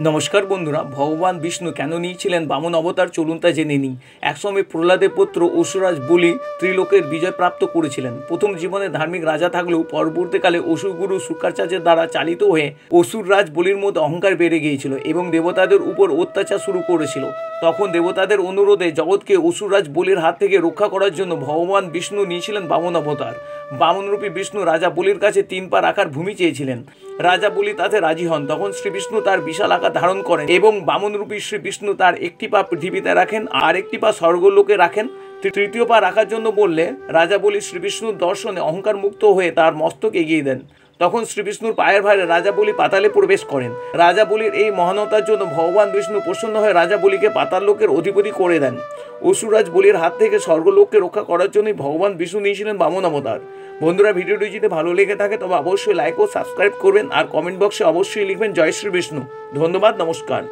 নমস্কার বন্ধুরা, ভগবান বিষ্ণু কেন নিয়েছিলেন বামন অবতার চলুন তা জেনে নিই। একসময় প্রহ্লাদের পুত্র অসুররাজ বলি ত্রিলোকের বিজয় প্রাপ্ত করেছিলেন। প্রথম জীবনে ধার্মিক রাজা থাকলেও পরবর্তীকালে অসুরগুরু শুক্রাচার্যের দ্বারা চালিত হয়ে অসুররাজ বলির মধ্যে অহংকার বেড়ে গিয়েছিল এবং দেবতাদের উপর অত্যাচার শুরু করেছিল। তখন দেবতাদের অনুরোধে জগৎকে অসুররাজ বলির হাত থেকে রক্ষা করার জন্য ভগবান বিষ্ণু নিয়েছিলেন বামন অবতার। বামনরূপী বিষ্ণু রাজা বলির কাছে 3 পা রাখার ভূমি চেয়েছিলেন। রাজা বলি তাতে রাজি হন। তখন শ্রী বিষ্ণু তার বিশাল আকার ধারণ করেন এবং বামনরূপী শ্রী বিষ্ণু তার একটি পা পৃথিবীতে রাখেন আর একটি পা স্বর্গলোকে রাখেন। তৃতীয় পা রাখার জন্য বললে রাজা বলি শ্রী বিষ্ণুর দর্শনে অহংকার মুক্ত হয়ে তার মস্তক এগিয়ে দেন। তখন শ্রী বিষ্ণুর পায়ের ভারে রাজা বলি পাতালে প্রবেশ করেন। রাজা বলির এই মহানতার জন্য ভগবান বিষ্ণু প্রসন্ন হয়ে রাজা বলিকে পাতাল লোকের অধিপতি করে দেন। অসুররাজ বলির হাত থেকে স্বর্গলোককে রক্ষা করার জন্যই ভগবান বিষ্ণু নিয়েছিলেন বামন অবতার। বন্ধুরা, ভিডিওটি যদি ভালো লেগে থাকে তবে অবশ্যই লাইক ও সাবস্ক্রাইব করবেন আর কমেন্ট বক্সে অবশ্যই লিখবেন জয় শ্রী বিষ্ণু। ধন্যবাদ, নমস্কার।